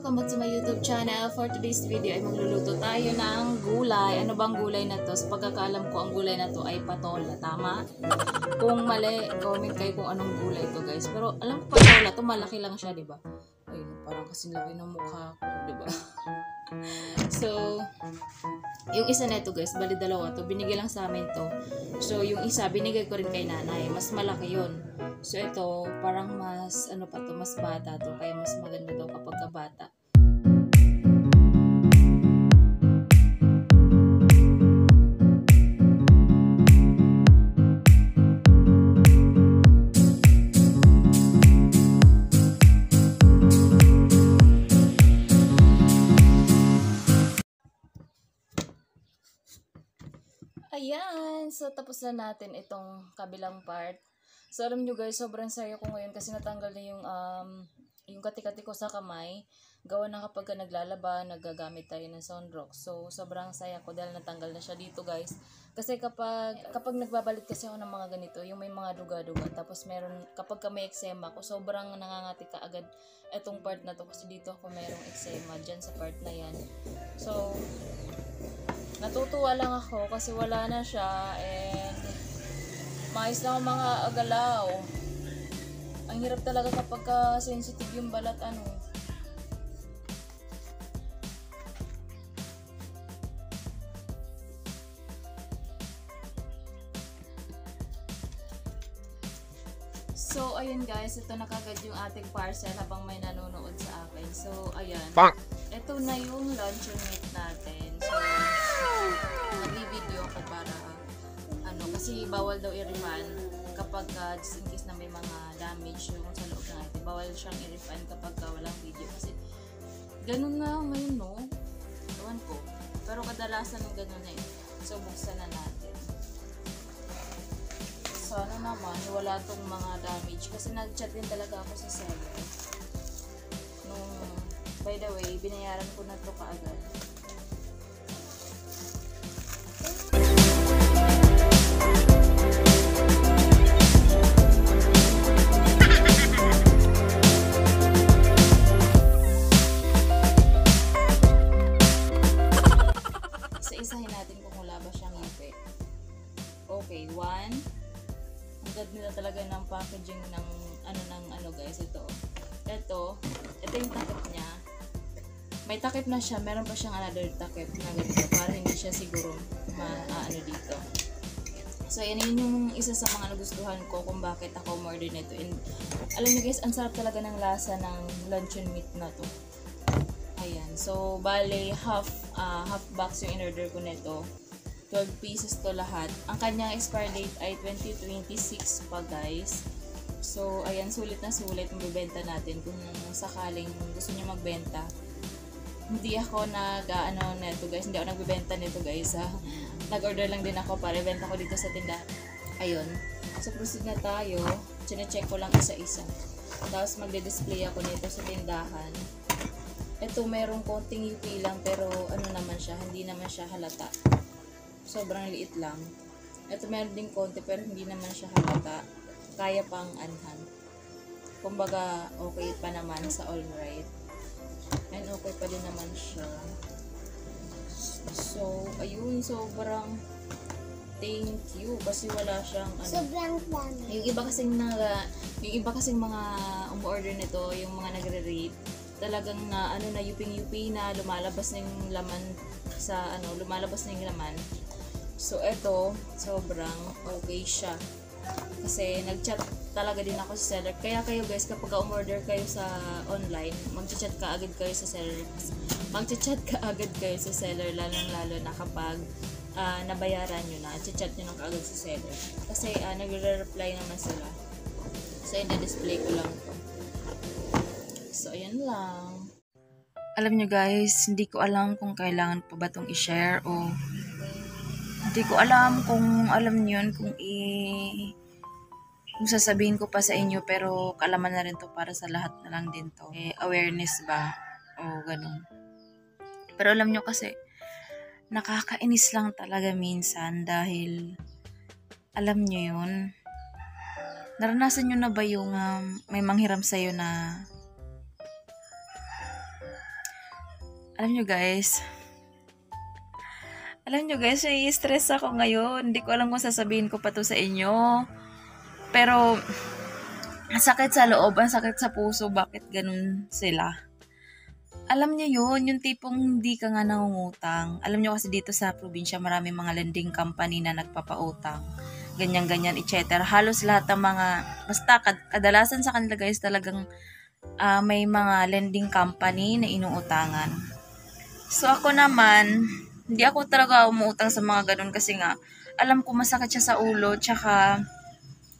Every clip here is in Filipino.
welcome back to my YouTube channel. For today's video ay magluluto tayo ng gulay. Ano bang gulay na to? Sa pagkakaalam ko, ang gulay na to ay patola. Tama? Kung mali, comment kayo kung anong gulay to, guys. Pero alam ko patola to, malaki lang siya, diba? Ay, parang kasing laki ng mukha ko, diba? So, yung isa na ito, guys, bali dalawa to. Binigay lang sa amin to. So, yung isa, binigay ko rin kay nanay. Mas malaki yun. So, ito, parang mas, ano pa to, mas bata to. Kaya mas maganda daw kapag kabata. Ayan, so tapos na natin itong kabilang part. So alam nyo guys, sobrang saya ko ngayon kasi natanggal na yung kati-kati ko sa kamay. Gawa na kapag naglalaba, nagagamit tayo ng sunrock. So sobrang saya ko dahil natanggal na siya dito guys. Kasi kapag nagbabalik kasi ako ng mga ganito, yung may mga duga-duga. Tapos meron, kapag may eczema ko, sobrang nangangati ka agad itong part na to. Kasi dito ako merong eczema dyan sa part na yan. So natutuwa lang ako kasi wala na siya and maayos na ang mga agalaw. Ang hirap talaga kapag sensitive yung balat ano. So ayun guys, ito na kagad yung ating parcel habang may nanonood sa akin. So ayan. Ito na yung luncheon meat natin. So nag-video ako para ano, kasi bawal daw i-refund kapag just in case na may mga damage yung sa loob ng item. Bawal siyang i-refund kapag walang video kasi ganun na ngayon, no? Ewan ko. Pero kadalasan ng ganun na eh. So buksan na natin. Sana naman wala tong mga damage kasi nag-chat din talaga ako sa seller. By the way, binayaran ko na to kaagad. Isa-isahin natin kung wala ba siyang ipe. Okay, one. Ang ganda nila talaga ng packaging ng ano guys, ito yung takip niya. May takip na siya, meron pa siyang another takip na ganito para hindi siya siguro ano dito. So yan yung isa sa mga nagustuhan ko kung bakit ako umorder nito. And alam niyo guys, ang sarap talaga ng lasa ng luncheon meat na to. Ayan, so bale half box yung in-order ko nito. 12 pieces to lahat. Ang kanyang expire date ay 2026 pa guys. So ayan, sulit na sulit magbebenta natin kung sakaling gusto niyo magbenta. Hindi ako nito guys, hindi ako nagbebenta nito guys ha. Nag-order lang din ako para ibenta ko dito sa tindahan. Ayun. So proceed na tayo. Chine-check ko lang isa-isa. Tapos magde-display ako nito sa tindahan. Ito merong konting yupi lang pero ano naman siya, hindi naman siya halata. Sobrang liit lang. Ito meron ding konti pero hindi naman siya halata. Kaya pang anhan. Kumbaga okay pa naman sa all right. And okay pa din naman siya. So, ayun, sobrang thank you kasi wala siyang ano. Sobrang dami. Yung iba kasing mga umu-order nito, yung mga nagre-rate, talagang na ano na yuping-yupi na lumalabas na yung laman sa ano, lumalabas na yung laman. So, eto, sobrang okay siya. Kasi nag-chat talaga din ako sa seller. Kaya kayo guys, kapag umorder kayo sa online, mag-chat ka agad kayo sa seller. Mag-chat ka agad kayo sa seller, lalo na kapag nabayaran nyo na. Chat nyo na kaagad sa seller. Kasi nagre-reply naman sila. So, ina-display ko lang ito. So, ayan lang. Alam nyo guys, hindi ko alam kung kailangan pa ba itong i-share o hindi ko alam kung alam nyo yun, kung sasabihin ko pa sa inyo, pero kalaman na rin to para sa lahat na lang din to. Awareness ba? O ganun. Pero alam nyo kasi, nakakainis lang talaga minsan dahil, alam nyo yun, naranasan nyo na ba yung may manghiram sa'yo na Alam nyo guys, nai-stress ako ngayon. Hindi ko alam kung sasabihin ko pa to sa inyo. Pero, ang sakit sa loob, ang sakit sa puso, bakit ganun sila? Alam niyo yun, yung tipong hindi ka nga nangungutang. Alam niyo kasi dito sa probinsya, marami mga lending company na nagpapautang. Ganyan-ganyan, etc. Halos lahat ng mga, basta kadalasan sa kanila guys talagang may mga lending company na inuutangan. So ako naman, hindi ako talaga umuutang sa mga ganun kasi nga, alam ko masakit siya sa ulo, tsaka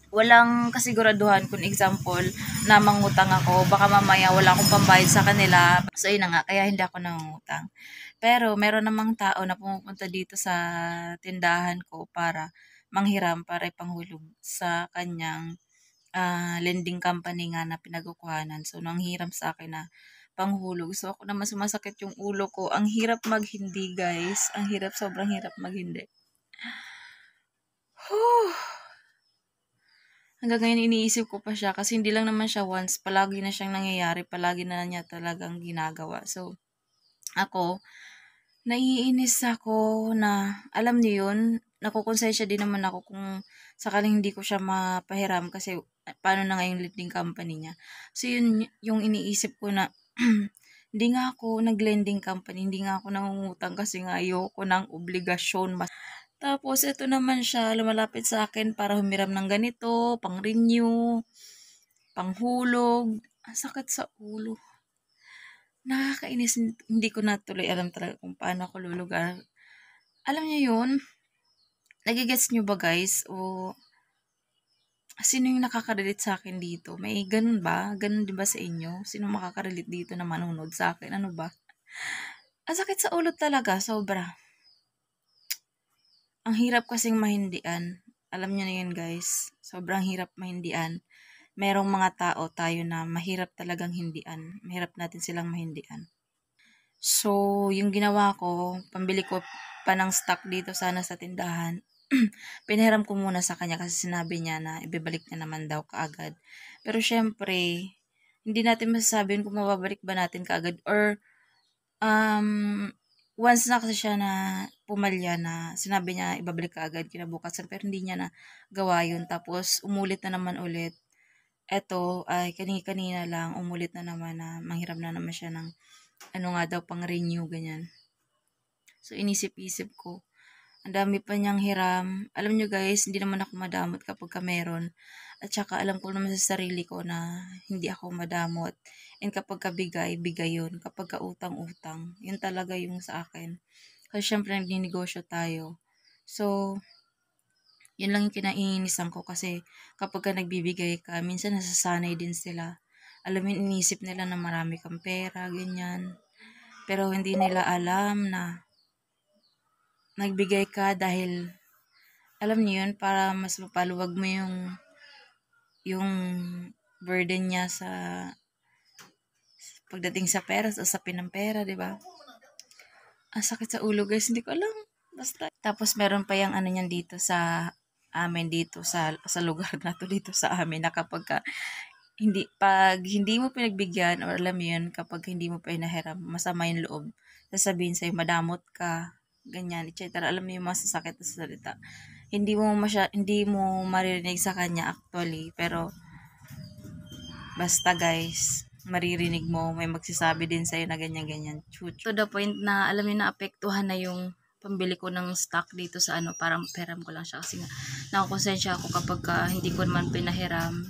walang kasiguraduhan kung example na mangutang ako, baka mamaya wala akong pambayad sa kanila. So yun na nga, kaya hindi ako nangungutang. Pero meron namang tao na pumupunta dito sa tindahan ko para manghiram, para ipanghulog sa kanyang lending company nga na pinagkukuhanan. So nanghiram sa akin na panghulog. So ako naman sumasakit yung ulo ko. Ang hirap maghindi guys. Ang hirap, sobrang hirap maghindi. Whew. Hanggang ngayon iniisip ko pa siya kasi hindi lang naman siya once, palagi na siyang nangyayari, palagi na niya talagang ginagawa. So, ako, naiinis ako na, alam niyo yun, nakukonsensya din naman ako kung sakaling hindi ko siya mapahiram kasi paano na nga yung lending company niya. So, yun yung iniisip ko na, hindi nga ako nag-lending company, hindi nga ako nangungutang kasi nga ayoko ng obligasyon. Tapos, ito naman siya, lumalapit sa akin para humiram ng ganito, pang-renew, panghulog. Ang sakit sa ulo. Nakakainis, hindi ko natuloy alam talaga kung paano ako lulugar. Alam niyo yun? Nagigets niyo ba guys? O sino yung nakaka-relate sa akin dito? May ganun ba? Ganun din ba sa inyo? Sino makaka-relate dito na manunod sa akin? Ano ba? Ang sakit sa ulo talaga, sobra. Ang hirap kasing mahindian. Alam niyo na yun guys. Sobrang hirap mahindian. Merong mga tao tayo na mahirap talagang hindian. Mahirap natin silang mahindian. So, yung ginawa ko, pambili ko pa ng stock dito sana sa tindahan. Pinahiram ko muna sa kanya kasi sinabi niya na ibibalik niya naman daw kaagad. Pero syempre, hindi natin masasabihin kung mababalik ba natin kaagad or once na kasi siya na pumalya na sinabi niya ibabalik ka agad kinabukasan pero hindi niya na gawa yun. Tapos umulit na naman ulit. Eto ay kanina lang umulit na naman na manghiram na naman siya ng ano nga daw pang renew ganyan. So inisip-isip ko. Ang dami pa niyang hiram. Alam niyo guys, hindi naman ako madamot kapag ka meron. At saka alam ko naman sa sarili ko na hindi ako madamot. And kapag kabigay, bigay yun. Kapag ka utang-utang, yun talaga yung sa akin. Kasi syempre nagninegosyo tayo. So, yun lang yung kinaiinisan ko kasi kapag ka nagbibigay ka, minsan nasasanay din sila. Alam mo, inisip nila na marami kang pera, ganyan. Pero hindi nila alam na nagbigay ka dahil alam niyo yun, para mas mapaluwag mo yung burden niya sa pagdating sa pera, sa usapin ng pera, di ba? Ang sakit sa ulo guys, hindi ko alam. Basta. Tapos meron pa yung ano niyan dito sa amin dito sa lugar na to dito sa amin na kapag pag hindi mo pinagbigyan or alam mo yun, kapag hindi mo pinahiram, masama yung loob. Sasabihin sa'yo, madamot ka, ganyan, etc. Alam mo yung masasakit na salita. Hindi mo maririnig sa kanya actually, pero basta guys, maririnig mo, may magsasabi din sa'yo na ganyan-ganyan. To the point na alam mo na apektuhan na yung pambili ko ng stock dito sa ano, parang peram ko lang siya kasi nga nakakonsensya ako kapag hindi ko naman pinahiram.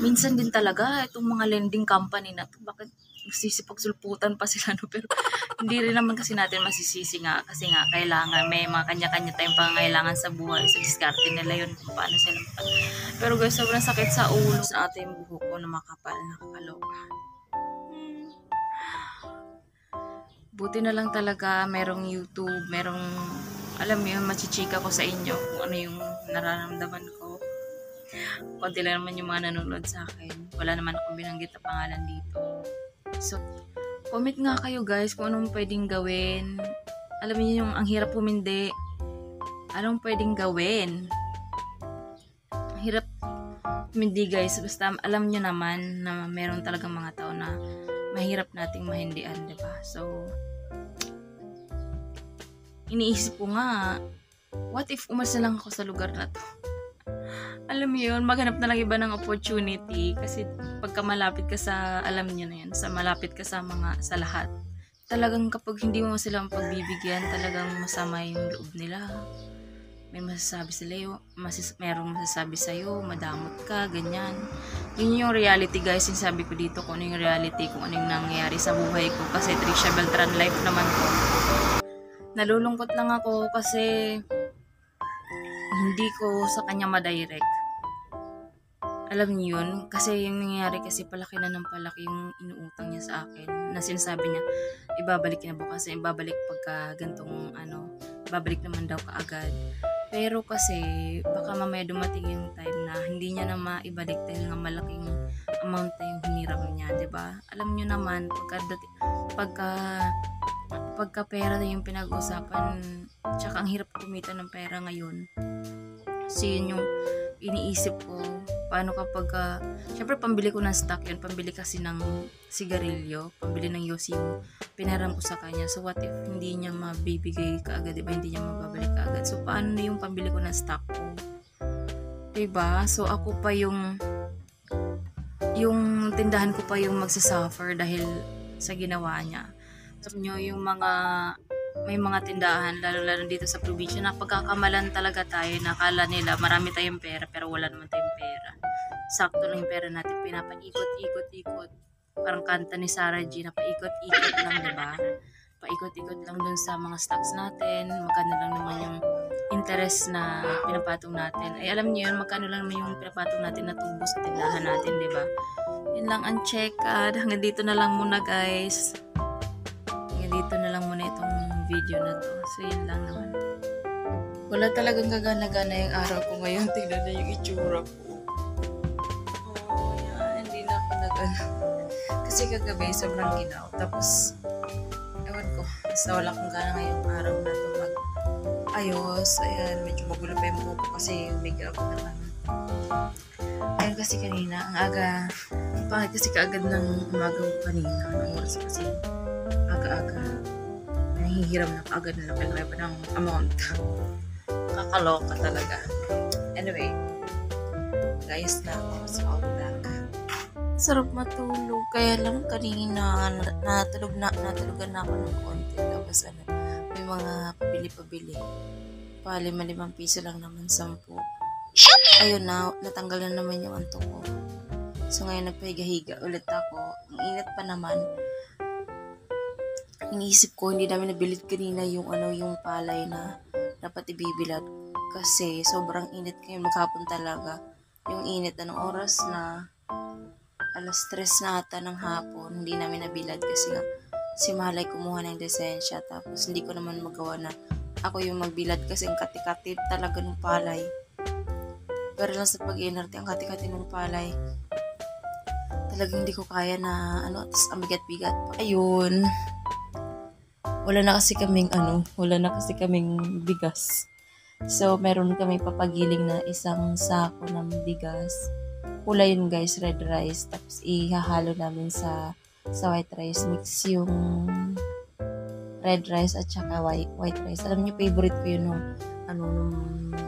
Minsan din talaga itong mga lending company na to, bakit magsisipagsulputan pa sila no? Pero hindi rin naman kasi natin masisisi nga kasi nga kailangan may mga kanya-kanya tayong pangangailangan sa buhay, so diskarte nila yun kung paano sila. Pero guys, sobrang sakit sa ulo sa ating buhok ko na makapal, nakakaloka. Buti na lang talaga merong YouTube, merong alam mo yun, machichika ko sa inyo kung ano yung nararamdaman ko. Konti lang naman yung mga nanonood sa akin. Wala naman akong binanggit na pangalan dito. So, comment nga kayo guys kung anong pwedeng gawin. Alam niyo yung ang hirap humindi. Anong pwedeng gawin? Ang hirap Hindi guys, basta alam nyo naman na meron talagang mga tao na mahirap nating mahindian, diba? So, iniisip ko nga, what if umalis na lang ako sa lugar na to? Alam mo yun, maghanap na lang iba ng opportunity kasi pagka malapit ka sa, alam nyo na yun, sa malapit ka sa mga, sa lahat. Talagang kapag hindi mo silang pagbibigyan, talagang masama yung loob nila. May masasabi sila yun, merong masasabi sa'yo, madamot ka, ganyan. Yun yung reality guys, yung sabi ko dito kung ano yung reality, kung ano yung nangyayari sa buhay ko. Kasi Trisha Beltran life naman ko. Nalulungkot lang ako kasi hindi ko sa kanya madirect. Alam niyo yun, kasi yung nangyayari kasi palaki na ng palaki yung inuutang niya sa akin. Na sinasabi niya, ibabalik na bukas, ibabalik pagka gantong ibabalik naman daw kaagad. Pero kasi, baka mamaya dumating yung time na hindi niya na maibalik dahil nga malaking amount na yung hiniram niya, diba? Alam niyo naman, pagka pera na yung pinag-usapan, tsaka ang hirap kumita ng pera ngayon. So, yun yung iniisip ko, paano kapag, syempre pambili ko ng stock yun, pambili kasi ng sigarilyo, pambili ng yosi yung pinaram ko sa kanya. So what if hindi niya mabibigay kaagad, diba? Hindi niya mababalik kaagad. So paano na yung pambili ko ng stock ko? Diba? So ako pa yung tindahan ko pa yung magsasuffer dahil sa ginawa niya. Alam nyo, yung may mga tindahan, lalo dito sa probinsya, na pagkakamalan talaga tayo, nakala nila marami tayong pera pero wala naman tayong pera. Sakto lang yung pera natin, pinapaikot-ikot. Parang kanta ni Sarah G na paikot-ikot lang, diba? Paikot-ikot lang dun sa mga stocks natin, magkano lang naman yung interest na pinapatong natin. Ay alam niyo yun, magkano lang naman yung pinapatong natin na tubo sa tindahan natin, diba? Yun lang ang check-out. Hanggang dito na lang muna guys. Dito na lang muna itong video na to. So, yun lang naman. Wala talagang gagana-gana yung araw ko ngayon. Tignan na yung itsura ko. Oh, yan. Hindi na ako kasi kagabi, sobrang ginaw. Tapos, ewan ko. Basta wala akong gana ngayong araw na to mag-ayos. Ayan, medyo magulo pa yung buhok ko kasi umiga ako naman. Ayan kasi kanina, ang aga. Ang pangit kasi kaagad ng umaga kanina. Ang oras kasi aga-aga. Nahihiram na kaagad na laki-laki pa ng amount. Kakaloka talaga. Anyway, guys na ako sa outback. Sarap matulog. Kaya lang kanina natulugan na ako ng konti. Tapos may mga pabili-pabili. Pa 5 piso lang naman, 10. Ayun na, natanggal na naman yung antok ko. So ngayon nagpahiga-higa ulit ako. Ang init pa naman. Iniisip ko, hindi namin nabilid kanina yung palay na dapat ibibilad. Kasi sobrang init ngayon maghapon talaga. Yung init, anong oras na? 3:00 na ata ng hapon. Hindi namin nabilad kasi nga si Malay kumuha ng lisensya. Tapos hindi ko naman magawa na ako yung magbilad kasi ang kati-kati talaga ng palay. Pero lang sa pag-inerte, ang kati-kati ng palay. Talagang hindi ko kaya na tapos ang bigat-bigat. Ayun. Wala na kasi kaming bigas. So, meron kaming papagiling na isang sako ng bigas. Pula yun guys, red rice. Tapos, ihahalo namin sa white rice. Mix yung red rice at saka white rice. Alam niyo, favorite ko yun nung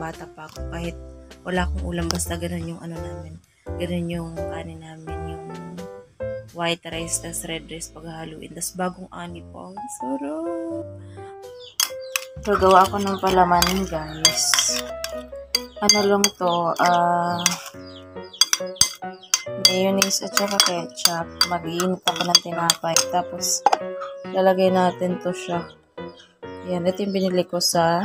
bata pa ako. Kahit wala akong ulam, basta ganun yung namin. Ganun yung kanin namin, yung white rice, tas red rice paghahaluin. Tas bagong ani pa. Sarap! So, gawa ako ng palaman, guys. Lang to, mayonnaise at saka ketchup. Mag-iinit ako ng tinapay. Tapos, lalagay natin to siya. Yan, ito yung binili ko sa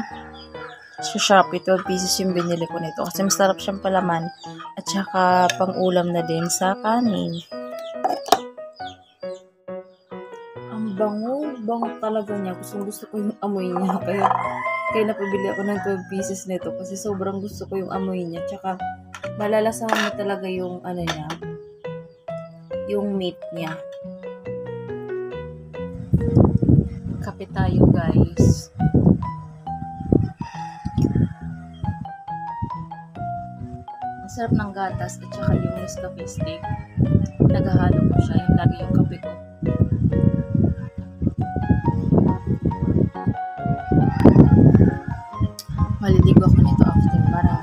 Shopee. 12 pieces yung binili ko nito. Kasi masarap siyang palaman. At saka, pang-ulam na din sa kanin. Bango talaga niya. Gusto ko yung amoy niya. Kaya napabili ako ng 12 pieces nito kasi sobrang gusto ko yung amoy niya. Tsaka malalasahan mo talaga yung niya, yung meat niya. Kape tayo guys. sarap ng gatas at saka yung Nescafe stick. Naghahalo ko siya, yung lagi yung kape ko. Maliligo ako nito after para